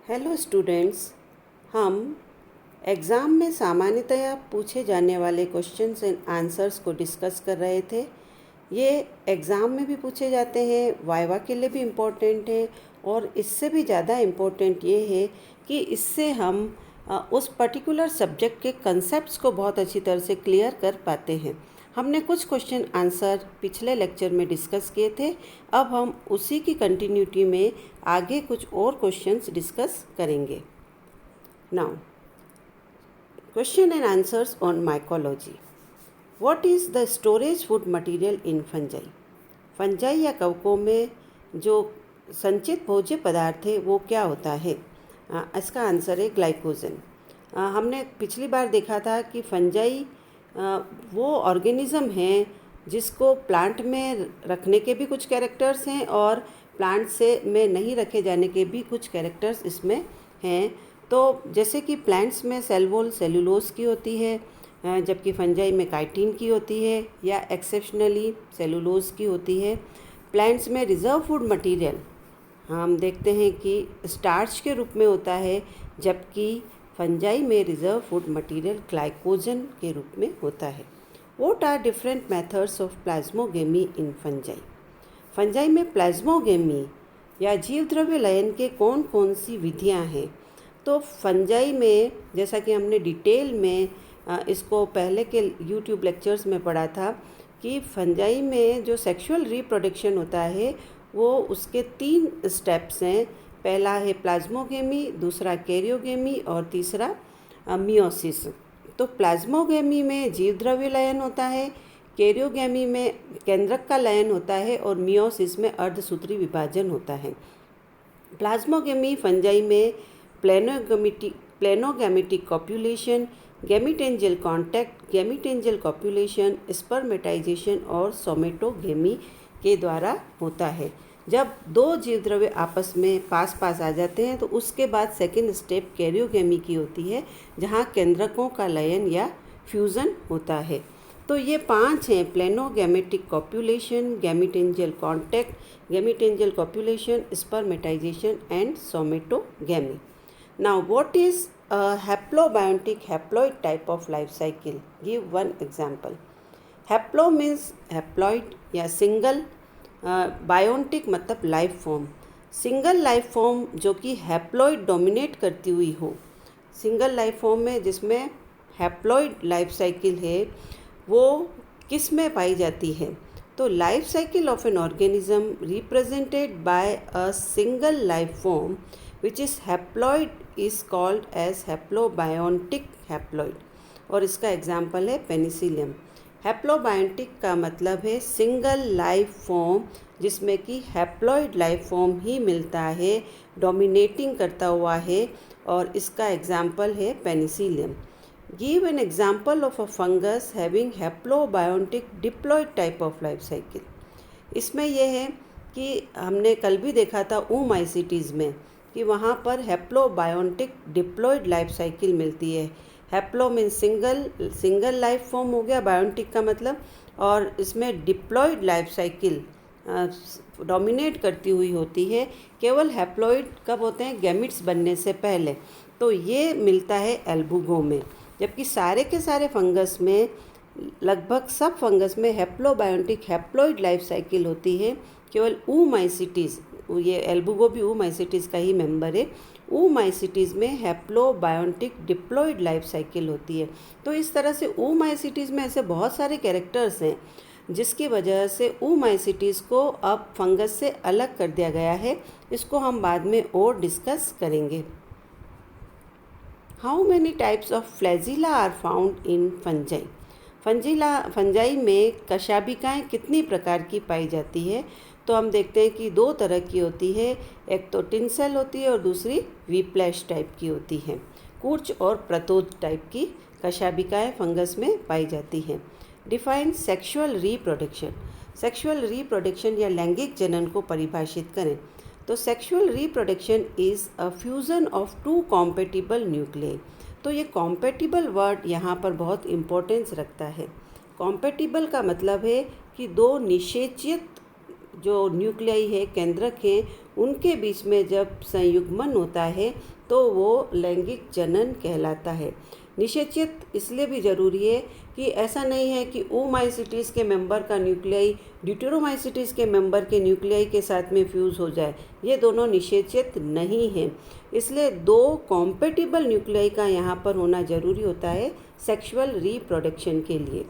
Hello students. हम exam में सामान्यतया पूछे जाने वाले क्वेश्चंस एंड आंसर्स को डिस्कस कर रहे थे। ये एग्ज़ाम में भी पूछे जाते हैं, वाइवा के लिए भी इम्पोर्टेंट है और इससे भी ज़्यादा इम्पोर्टेंट ये है कि इससे हम उस पर्टिकुलर सब्जेक्ट के कंसेप्ट्स को बहुत अच्छी तरह से क्लियर कर पाते हैं। हमने कुछ क्वेश्चन आंसर पिछले लेक्चर में डिस्कस किए थे। अब हम उसी की कंटिन्यूटी में आगे कुछ और क्वेश्चंस डिस्कस करेंगे। Now question and answers on mycology. What is the storage food material in fungi? Fungi या कवकों में जो संचित भोज्य पदार्थ है वो क्या होता है? इसका आंसर है ग्लाइकोजन। हमने पिछली बार देखा था कि फंजाई वो ऑर्गेनिज़म हैं जिसको प्लांट में रखने के भी कुछ कैरेक्टर्स हैं और प्लांट से में नहीं रखे जाने के भी कुछ कैरेक्टर्स इसमें हैं। तो जैसे कि प्लांट्स में सेल वॉल सेलुलोज की होती है, जबकि फंजाई में काइटिन की होती है या एक्सेप्शनली सेलुलोज की होती है। प्लांट्स में रिजर्व फूड मटेरियल हम देखते हैं कि स्टार्च के रूप में होता है, जबकि फंजाई में रिजर्व फूड मटेरियल ग्लाइकोजन के रूप में होता है। What are different methods of plasmogamy in fungi? Fungi में प्लाज्मोगेमी या जीवद्रव्य लयन के कौन कौन सी विधियां हैं? तो फंजाई में जैसा कि हमने डिटेल में इसको पहले के यूट्यूब लेक्चर्स में पढ़ा था कि फंजाई में जो सेक्सुअल रिप्रोडक्शन होता है वो उसके 3 स्टेप्स हैं। पहला है प्लाज्मोगेमी, दूसरा कैरियोगेमी और तीसरा मियोसिस। तो प्लाज्मोगेमी में जीवद्रव्य लयन होता है, कैरियोगेमी में केंद्रक का लयन होता है और मियोसिस में अर्धसूत्री विभाजन होता है। प्लाज्मोगेमी फंजाई में प्लेनोगैमेटिक copulation, gametangial contact, gametangial copulation, spermatization और सोमेटोगेमी के द्वारा होता है। जब 2 जीवद्रव्य आपस में पास आ जाते हैं तो उसके बाद सेकेंड स्टेप कैरियोगेमी की होती है, जहाँ केंद्रकों का लयन या फ्यूज़न होता है। तो ये 5 हैं: planogametic copulation, gametangial contact, gametangial copulation, spermatization and somatogamy. Now what is haplobiontic haploid type of life cycle? Give one example. Haplo means haploid या सिंगल, बायोटिक मतलब life form. Single life form जो कि haploid dominate करती हुई हो। Single life form में जिसमें haploid life cycle है वो किस में पाई जाती है? तो life cycle of an organism represented by a single life form which is haploid is called as haplobiontic haploid. और इसका एग्जाम्पल है पेनिसिलियम। हैप्लोबायोटिक का मतलब है सिंगल लाइफ फॉर्म जिसमें कि हैप्लॉइड लाइफ फॉर्म ही मिलता है, डोमिनेटिंग करता हुआ है, और इसका एग्जाम्पल है penicillium. Give an example of a fungus having haplobiontic diploid type of life cycle. इसमें यह है कि हमने कल भी देखा था ओमाइसिटीज़ में कि वहाँ पर हैप्लोबायोटिक डिप्लॉइड लाइफ साइकिल मिलती है। Haplo mean single life form हो गया, बायोटिक का मतलब, और इसमें डिप्लॉइड लाइफ साइकिल डोमिनेट करती हुई होती है। केवल हैप्लॉइड कब होते हैं? गैमिट्स बनने से पहले। तो ये मिलता है एल्बुगो में, जबकि सारे के सारे फंगस में, लगभग सब फंगस में हैप्लोबायोटिक हैप्लॉइड लाइफ साइकिल होती है। केवल ओमाइसिटीज़, ये एल्बुगो भी ओमाइसिटीज़ का ही मेंबर है, ओमाइसिटीज़ में हैप्लोबायोटिक डिप्लॉइड लाइफ साइकिल होती है। तो इस तरह से ओमाइसिटीज़ में ऐसे बहुत सारे कैरेक्टर्स हैं जिसकी वजह से ओमाइसिटीज़ को अब फंगस से अलग कर दिया गया है। इसको हम बाद में और डिस्कस करेंगे। How many types of flagella are found in fungi? Fungi में कशाबिकाएँ कितनी प्रकार की पाई जाती है? तो हम देखते हैं कि 2 तरह की होती है। एक तो टिंसेल होती है और दूसरी वीप्लैश टाइप की होती है। कूर्च और प्रतोद टाइप की कशाबिकाएँ फंगस में पाई जाती हैं। Define sexual reproduction. Sexual reproduction या लैंगिक जनन को परिभाषित करें। तो sexual reproduction is a fusion of 2 compatible nuclei. तो ये कॉम्पेटिबल वर्ड यहाँ पर बहुत इम्पोर्टेंस रखता है। कॉम्पेटिबल का मतलब है कि 2 निषेचित जो न्यूक्लियाई है, केंद्रक हैं, उनके बीच में जब संयुग्मन होता है तो वो लैंगिक जनन कहलाता है। निषेचित इसलिए भी ज़रूरी है कि ऐसा नहीं है कि ओमाइसिटीज़ के मेंबर का न्यूक्लियाई ड्यूटेरोमाइसिटीज़ के मेंबर के न्यूक्लियाई के साथ में फ्यूज़ हो जाए, ये दोनों निषेचित नहीं हैं। इसलिए दो कॉम्पेटिबल न्यूक्लियाई का यहाँ पर होना ज़रूरी होता है सेक्सुअल रिप्रोडक्शन के लिए।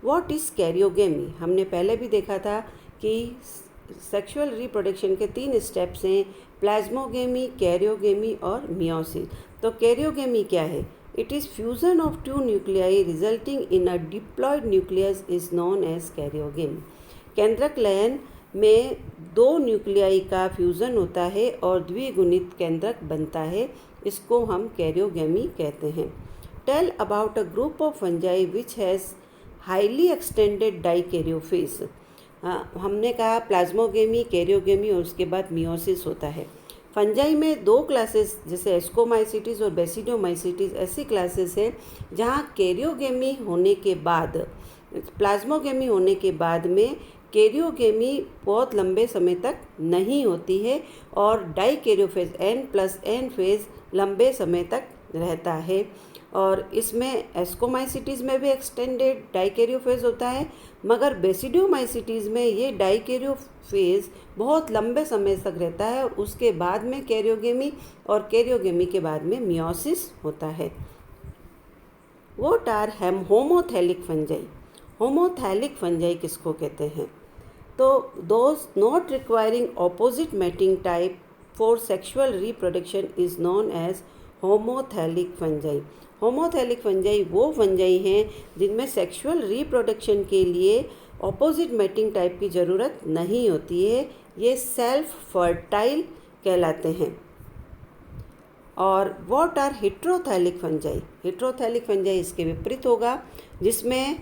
What is karyogamy? हमने पहले भी देखा था कि सेक्सुअल रिप्रोडक्शन के 3 स्टेप्स हैं, प्लाज्मोगेमी, कैरियोगेमी और मियोसिस। तो कैरियोगेमी क्या है? It is fusion of two nuclei resulting in a diploid nucleus is known as karyogamy. केंद्रक लयन में 2 न्यूक्लियाई का फ्यूज़न होता है और द्विगुणित केंद्रक बनता है, इसको हम कैरियोगेमी कहते हैं। Tell about a group of fungi which has highly extended dikaryophase. हमने कहा प्लाज्मोगेमी, कैरियोगेमी और उसके बाद मियोसिस होता है। फंजाई में 2 क्लासेस जैसे एस्कोमाइसिटीज़ और बेसिडोमाइसिटीज़ ऐसी क्लासेस हैं जहाँ कैरियोगेमी होने के बाद, प्लाज्मोगेमी होने के बाद में कैरियोगेमी बहुत लंबे समय तक नहीं होती है और डाइकैरियोफेज N+N फेज लंबे समय तक रहता है। और इसमें एस्कोमाइसिटीज़ में भी एक्सटेंडेड डाइकैरियोफेज होता है, मगर बेसिडोमाइसिटीज़ में ये डाइकैरियोफेज बहुत लंबे समय तक रहता है और उसके बाद में कैरियोगेमी और कैरियोगेमी के बाद में मियोसिस होता है। What are homothallic fungi? Homothallic fungi किसको कहते हैं? तो those not requiring opposite mating type for sexual reproduction is known as homothallic fungi. Homothallic fungi वो फंजाई हैं जिनमें सेक्सुअल रिप्रोडक्शन के लिए ऑपोजिट मैटिंग टाइप की ज़रूरत नहीं होती है, ये सेल्फ फर्टाइल कहलाते हैं। और what are heterothallic fungi? Heterothallic fungi इसके विपरीत होगा, जिसमें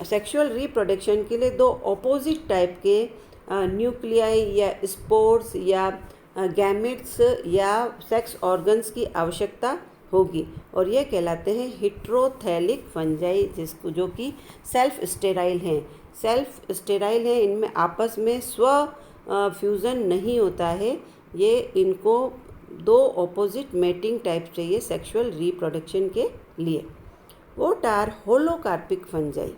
सेक्सुअल रिप्रोडक्शन के लिए 2 ऑपोजिट टाइप के न्यूक्लियाई या स्पोर्स या गैमेट्स या सेक्स ऑर्गन्स की आवश्यकता होगी और ये कहलाते हैं हेट्रोथैलिक फंजाई, जिसको जो कि सेल्फ स्टेराइल हैं। सेल्फ स्टेराइल हैं, इनमें आपस में फ्यूज़न नहीं होता है, ये इनको 2 ऑपोजिट मैटिंग टाइप चाहिए सेक्सुअल रिप्रोडक्शन के लिए। What are holocarpic fungi?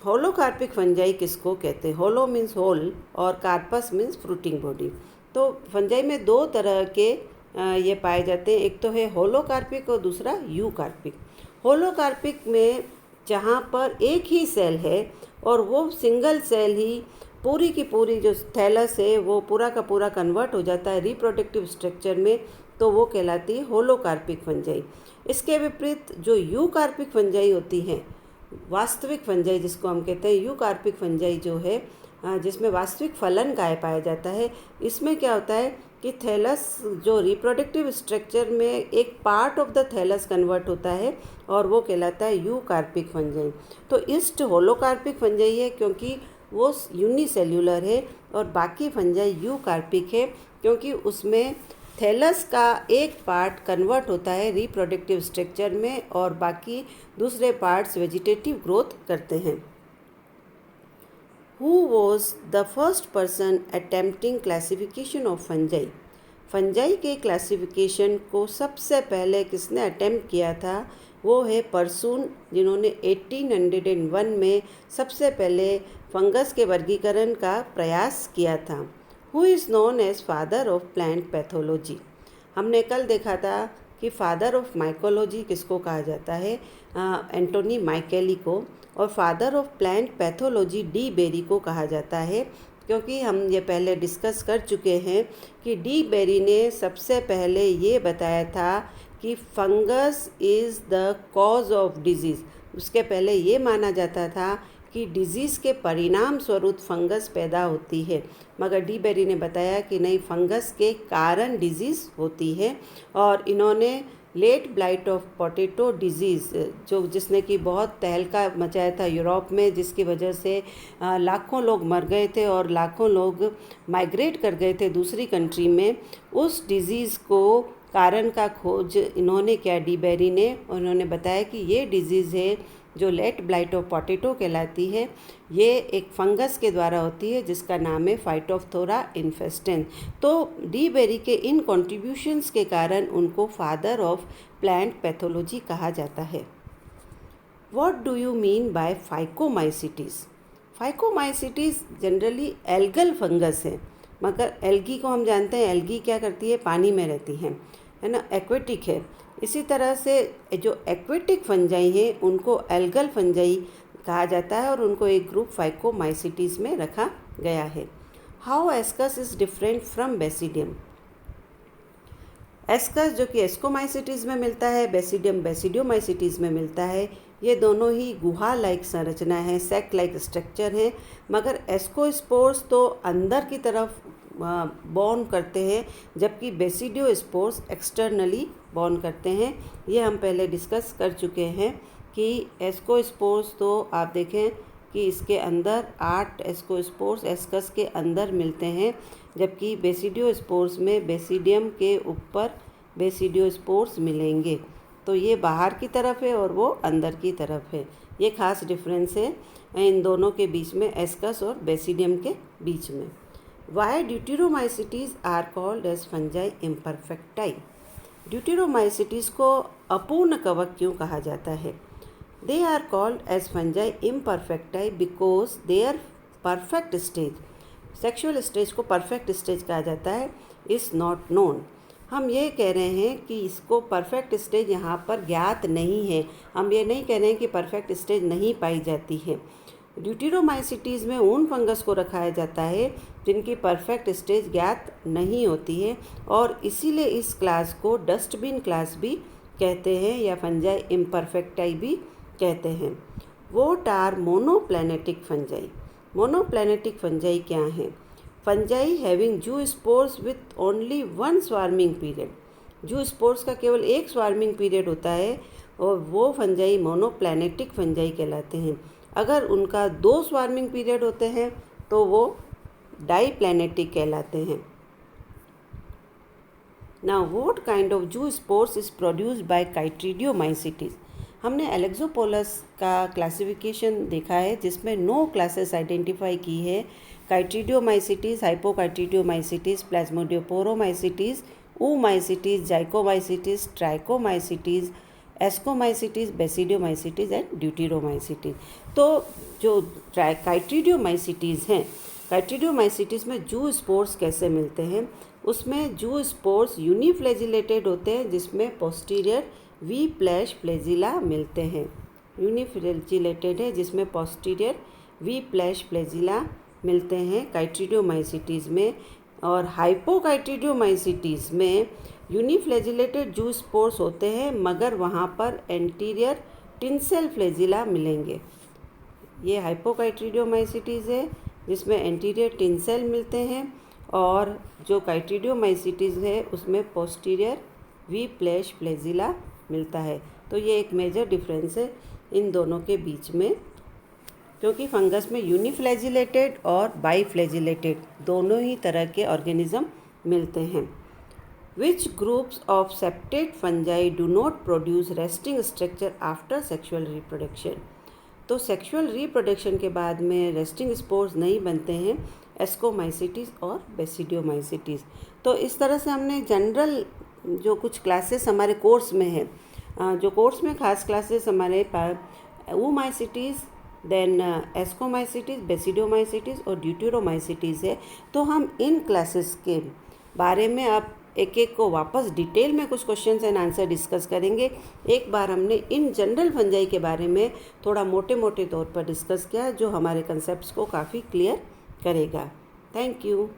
Holocarpic fungi किसको कहते हैं? होलो मीन्स होल और कार्पस मीन्स फ्रूटिंग बॉडी। तो फंजाई में 2 तरह के ये पाए जाते हैं, एक तो है होलोकार्पिक और दूसरा यूकार्पिक। होलोकार्पिक में जहाँ पर एक ही सेल है और वो सिंगल सेल ही पूरी की पूरी जो थैलस है वो पूरा का पूरा कन्वर्ट हो जाता है रिप्रोडक्टिव स्ट्रक्चर में, तो वो कहलाती है होलोकार्पिक फंजाई। इसके विपरीत जो यूकार्पिक फंजाई होती हैं, वास्तविक फंजाई जिसको हम कहते हैं, यूकार्पिक फंजाई जो है जिसमें वास्तविक फलन काय पाया जाता है, इसमें क्या होता है कि थैलस जो रिप्रोडक्टिव स्ट्रक्चर में एक part of the thallus convert होता है और वो कहलाता है यूकार्पिक फंजाई। तो ईस्ट होलोकार्पिक फंजाई है क्योंकि वो यूनिसेल्यूलर है और बाकी फंजाई यूकार्पिक है क्योंकि उसमें थैलस का एक पार्ट कन्वर्ट होता है रिप्रोडक्टिव स्ट्रक्चर में और बाकी दूसरे पार्ट्स वेजिटेटिव ग्रोथ करते हैं। Who was the first person attempting classification of fungi? Fungi के क्लासिफिकेशन को सबसे पहले किसने अटेम्प्ट किया था? वो है परसून, जिन्होंने 1801 में सबसे पहले फंगस के वर्गीकरण का प्रयास किया था। Who is known as father of plant pathology? हमने कल देखा था कि फादर ऑफ माइकोलॉजी किसको कहा जाता है? एंटोनी माइकेली को। और father of plant pathology de Bary को कहा जाता है, क्योंकि हम ये पहले डिस्कस कर चुके हैं कि डी बेरी ने सबसे पहले ये बताया था कि fungus is the cause of disease. उसके पहले ये माना जाता था कि डिजीज़ के परिणाम स्वरूप फंगस पैदा होती है, मगर डी बेरी ने बताया कि नहीं, फंगस के कारण डिजीज़ होती है। और इन्होंने late blight of potato disease जिसने कि बहुत तहलका मचाया था यूरोप में, जिसकी वजह से लाखों लोग मर गए थे और लाखों लोग माइग्रेट कर गए थे दूसरी कंट्री में, उस डिज़ीज़ को कारण का खोज इन्होंने किया डी बेरी ने। उन्होंने बताया कि ये डिज़ीज़ है जो लेट ब्लाइट ऑफ पोटैटो कहलाती है, ये एक फंगस के द्वारा होती है जिसका नाम है फाइटोप्थोरा इन्फेस्टेंस। तो डी बेरी के इन कॉन्ट्रीब्यूशंस के कारण उनको फादर ऑफ प्लांट पैथोलॉजी कहा जाता है। What do you mean by phycomycetes? Phycomycetes generally algal fungus है, मगर एल्गी को हम जानते हैं, एल्गी क्या करती है, पानी में रहती है ना, एक्वेटिक है। इसी तरह से जो एक्वेटिक फंजाई हैं उनको एल्गल फंजाई कहा जाता है और उनको एक ग्रुप फाइकोमाइसिटीज़ में रखा गया है। How ascus is different from basidium? Ascus जो कि एस्कोमाइसिटीज़ में मिलता है, बेसिडियम बेसिडियोमाइसिटीज़ में मिलता है। ये दोनों ही गुहा लाइक संरचना है, सैक लाइक स्ट्रक्चर है, मगर एस्कोस्पोर्स तो अंदर की तरफ बॉर्न करते हैं, जबकि बेसिडियोस्पोर्स एक्सटर्नली बॉर्न करते हैं। ये हम पहले डिस्कस कर चुके हैं कि एस्कोस्पोर्स तो आप देखें कि इसके अंदर 8 एस्कोस्पोर्स एस्कस के अंदर मिलते हैं, जबकि बेसिडियोस्पोर्स में बेसिडियम के ऊपर बेसिडियोस्पोर्स मिलेंगे। तो ये बाहर की तरफ है और वो अंदर की तरफ है। ये खास डिफरेंस है इन दोनों के बीच में, एस्कस और बेसिडियम के बीच में। Why deuteromycetes are called as fungi imperfecti? Deuteromycetes को अपूर्ण कवक क्यों कहा जाता है? They are called as fungi imperfecti because their perfect stage, sexual stage को परफेक्ट स्टेज कहा जाता है, इज़ नॉट नोन। हम ये कह रहे हैं कि इसको परफेक्ट स्टेज यहाँ पर ज्ञात नहीं है। हम ये नहीं कह रहे हैं कि परफेक्ट स्टेज नहीं पाई जाती है। ड्यूटेरोमाइसिटीज़ में उन फंगस को रखाया जाता है जिनकी परफेक्ट स्टेज ज्ञात नहीं होती है, और इसीलिए इस क्लास को डस्टबिन क्लास भी कहते हैं या फंजाई इम्परफेक्टाई भी कहते हैं। What are monoplanetic fungi? Monoplanetic fungi क्या हैं? Fungi having zoospores with only one swarming period. Zoospores का केवल एक स्वार्मिंग पीरियड होता है और वो फंजाई मोनोप्लैनेटिक फंजाई कहलाते हैं। अगर उनका 2 स्वार्मिंग पीरियड होते हैं तो वो डाईप्लैनेटिक कहलाते हैं। Now what kind of zoospores is produced by chytridiomycetes? हमने एलेक्सोपोलस का क्लासिफिकेशन देखा है जिसमें 9 क्लासेस आइडेंटिफाई की है। काइट्रीडियोमाइसिटीज़, हाइपोकाइट्रीडियोमाइसिटीज़, प्लाज्मोडियोपोरोमाइसिटीज़, oomaisities, जाइकोमाइसिटीज़, ट्राइकोमाइसिटीज़, एस्कोमाइसिटीज़, बेसिडियोमाइसिटीज़ एंड ड्यूटेरोमाइसिटीज़। तो जो काइट्रीडियोमाइसिटीज़ हैं, काइट्रीडियोमाइसिटीज़ में जूस्पोर्स कैसे मिलते हैं? उसमें जूस्पोर्स यूनिफ्लैजिलेटेड होते हैं जिसमें पोस्टीरियर वी प्लैश फ्लैजिला मिलते हैं। यूनिफ्लैजिलेटेड है जिसमें पोस्टीरियर वी प्लैश फ्लैजिला मिलते हैं काइट्रीडियोमाइसिटीज़ में, और हाइपोकाइट्रीडियोमाइसिटीज़ में यूनिफ्लैजिलेटेड जूस्पोर्स होते हैं मगर वहाँ पर एंटीरियर टिंसेल फ्लैजिला मिलेंगे। ये हाइपोकाइट्रीडियोमाइसिटीज़ है जिसमें एंटीरियर टिंसेल मिलते हैं, और जो काइट्रीडियोमाइसिटीज़ है उसमें पोस्टीरियर वी प्लैश फ्लैजिला मिलता है। तो ये एक मेजर डिफरेंस है इन दोनों के बीच में, क्योंकि फंगस में यूनिफ्लैजिलेटेड और बाईफ्लैजिलेटेड दोनों ही तरह के ऑर्गेनिज्म मिलते हैं। Which groups of septate fungi do not produce resting structure after sexual reproduction? तो सेक्शुअल रिप्रोडक्शन के बाद में रेस्टिंग स्पोर्स नहीं बनते हैं, एस्कोमाइसिटीज़ और बेसिडियोमाइसिटीज़। तो इस तरह से हमने जनरल जो कुछ क्लासेस हमारे कोर्स में है, जो कोर्स में खास क्लासेस हमारे oomaisities, देन एस्कोमाइसिटीज़, बेसिडियोमाइसिटीज़ और ड्यूटेरोमाइसिटीज़ है। तो हम इन क्लासेस के बारे में अब एक एक को वापस डिटेल में कुछ क्वेश्चंस एंड आंसर डिस्कस करेंगे। एक बार हमने इन जनरल फंजाई के बारे में थोड़ा मोटे मोटे तौर पर डिस्कस किया जो हमारे कंसेप्ट्स को काफ़ी क्लियर करेगा। Thank you.